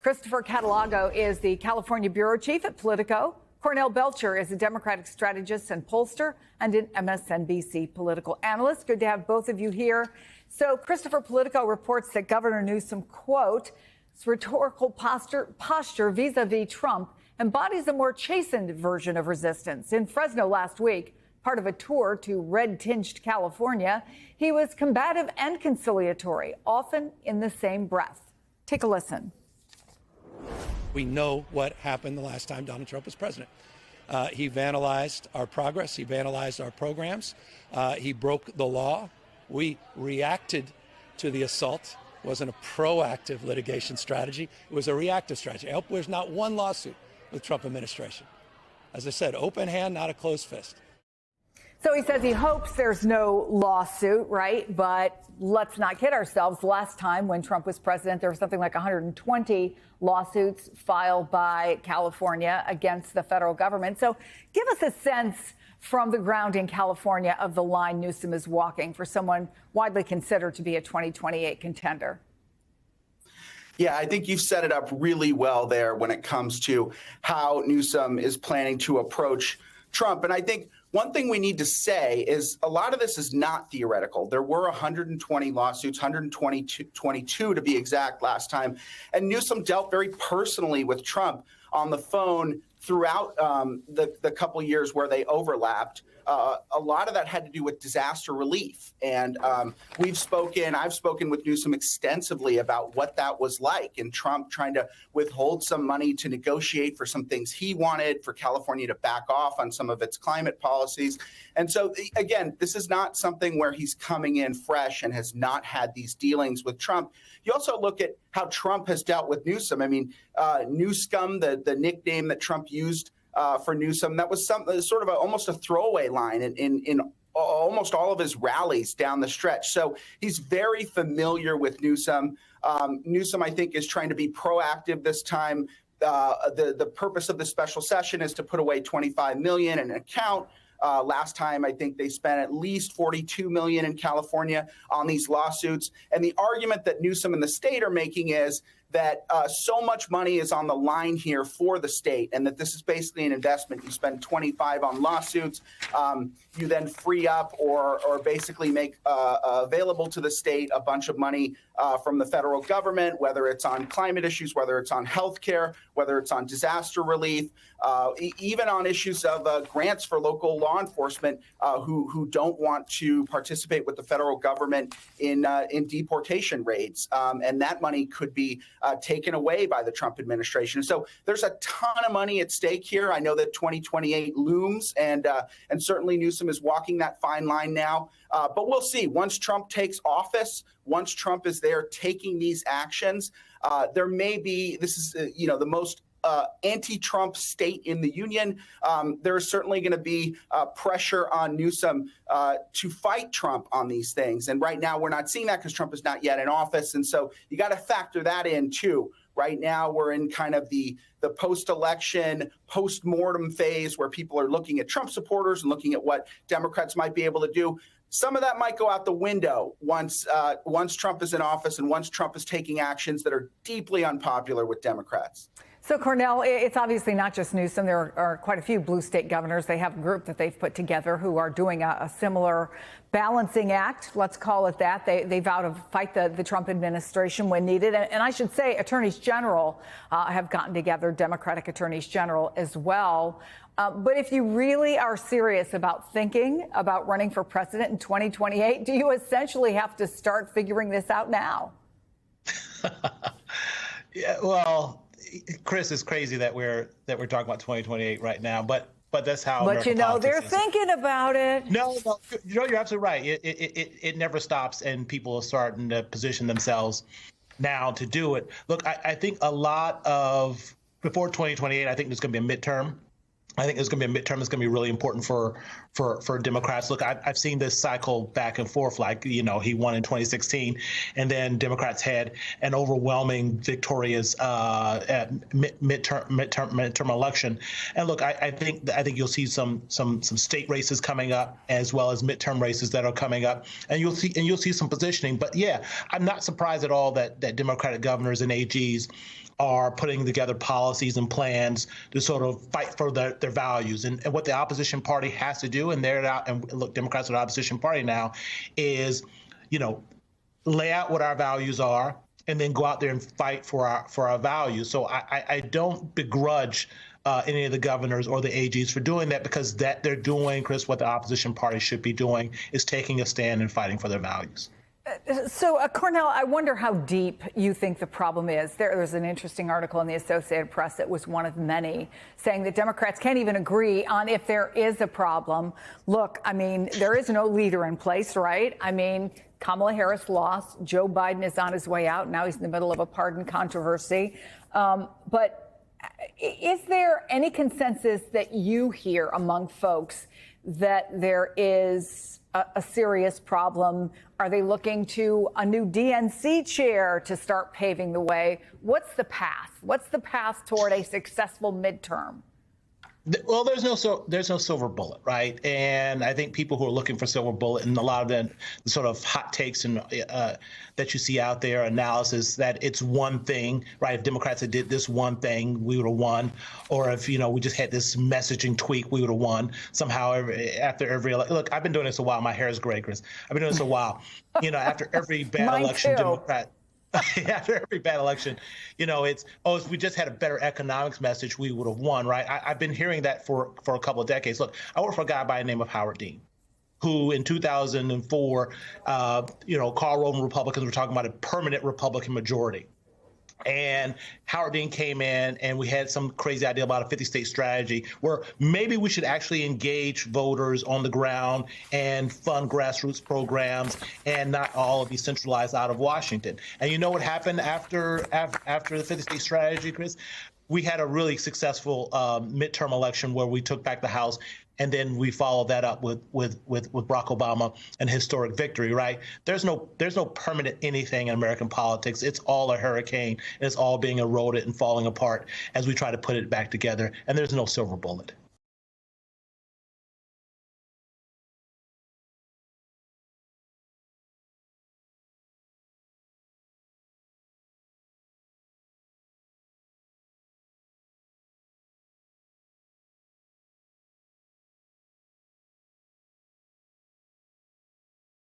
Christopher Catalogo is the California bureau chief at Politico. Cornell Belcher is a Democratic strategist and pollster and an MSNBC political analyst. Good to have both of you here. So Christopher, Politico reports that Governor Newsom, quote, "his rhetorical posture vis-a-vis Trump embodies a more chastened version of resistance." In Fresno last week, part of a tour to red-tinged California, he was combative and conciliatory, often in the same breath. Take a listen. We know what happened the last time Donald Trump was president. He vandalized our progress. He vandalized our programs. He broke the law. We reacted to the assault. It wasn't a proactive litigation strategy. It was a reactive strategy. I hope there's not one lawsuit with Trump administration. As I said, open hand, not a closed fist. So he says he hopes there's no lawsuit, right? But let's not kid ourselves. Last time when Trump was president, there was something like 120 lawsuits filed by California against the federal government. So give us a sense from the ground in California of the line Newsom is walking for someone widely considered to be a 2028 contender. Yeah, I think you've set it up really well there when it comes to how Newsom is planning to approach Trump. And I think one thing we need to say is a lot of this is not theoretical. There were 120 lawsuits, 122 to be exact last time. And Newsom dealt very personally with Trump on the phone throughout the couple years where they overlapped. A lot of that had to do with disaster relief. And I've spoken with Newsom extensively about what that was like, and Trump trying to withhold some money to negotiate for some things he wanted, for California to back off on some of its climate policies. And so, again, this is not something where he's coming in fresh and has not had these dealings with Trump. You also look at how Trump has dealt with Newsom. I mean, Newscum, the nickname that Trump used for Newsom, that was sort of almost a throwaway line in almost all of his rallies down the stretch. So he's very familiar with Newsom. Newsom, I think, is trying to be proactive this time. The purpose of the special session is to put away $25 million in an account. Last time, I think they spent at least $42 million in California on these lawsuits. And the argument that Newsom and the state are making is that so much money is on the line here for the state, and that this is basically an investment. You spend 25 on lawsuits, you then free up or basically make available to the state a bunch of money from the federal government, whether it's on climate issues, whether it's on health care, whether it's on disaster relief, even on issues of grants for local law enforcement who don't want to participate with the federal government in deportation raids. And that money could be taken away by the Trump administration. So there's a ton of money at stake here. I know that 2028 looms, and certainly Newsom is walking that fine line now. But we'll see. Once Trump takes office, once Trump is there taking these actions, there may be, this is, the most anti-Trump state in the union. There is certainly going to be pressure on Newsom to fight Trump on these things. And right now we're not seeing that because Trump is not yet in office. And so you got to factor that in too. Right now we're in kind of the post-election, post-mortem phase where people are looking at Trump supporters and looking at what Democrats might be able to do. Some of that might go out the window once Trump is in office and once Trump is taking actions that are deeply unpopular with Democrats. So, Cornell, it's obviously not just Newsom. There are quite a few blue state governors. They have a group that they've put together who are doing a similar balancing act, let's call it that. They vow to fight the Trump administration when needed. And I should say attorneys general have gotten together, Democratic attorneys general as well. But if you really are serious about thinking about running for president in 2028, do you essentially have to start figuring this out now? Yeah, well, Chris, it's crazy that we're talking about 2028 right now, but that's how. But they're thinking about it. No, you're absolutely right. It never stops, and people are starting to position themselves now to do it. Look, I think a lot of before 2028, I think there's going to be a midterm I think there's going to be a midterm that's going to be really important for Democrats. Look, I've seen this cycle back and forth. Like, he won in 2016, and then Democrats had an overwhelming victorious midterm election. And look, I think you'll see some state races coming up, as well as midterm races that are coming up, and you'll see some positioning. But yeah, I'm not surprised at all that Democratic governors and AGs are putting together policies and plans to sort of fight for their values. And what the opposition party has to do, and look, Democrats are the opposition party now, is, lay out what our values are and then go out there and fight for our values. So I don't begrudge any of the governors or the AGs for doing that, because that they're doing, Chris, what the opposition party should be doing, is taking a stand and fighting for their values. So, Cornel, I wonder how deep you think the problem is. There was an interesting article in the Associated Press that was one of many, saying that Democrats can't even agree on if there is a problem. Look, I mean, there is no leader in place, right? I mean, Kamala Harris lost. Joe Biden is on his way out. Now he's in the middle of a pardon controversy. But is there any consensus that you hear among folks that there is a serious problem? Are they looking to a new DNC chair to start paving the way? What's the path? What's the path toward a successful midterm? Well, there's no silver bullet, right? And I think people who are looking for silver bullet, and a lot of the sort of hot takes and that you see out there, analysis that it's one thing, right? If Democrats had did this one thing, we would have won. Or if, we just had this messaging tweak, we would have won. Somehow after every look, I've been doing this a while. My hair is gray, Chris. I've been doing this a while. After every bad election, Democrat. After every bad election, it's, if we just had a better economics message, we would have won, right? I've been hearing that for a couple of decades. Look, I work for a guy by the name of Howard Dean, who in 2004, Karl Rove Republicans were talking about a permanent Republican majority. And Howard Dean came in, and we had some crazy idea about a 50-state strategy where maybe we should actually engage voters on the ground and fund grassroots programs and not all be centralized out of Washington. And you know what happened after the 50-state strategy, Chris? We had a really successful midterm election where we took back the House, and then we followed that up with Barack Obama, an historic victory, right? There's no permanent anything in American politics. It's all a hurricane, and it's all being eroded and falling apart as we try to put it back together, and there's no silver bullet.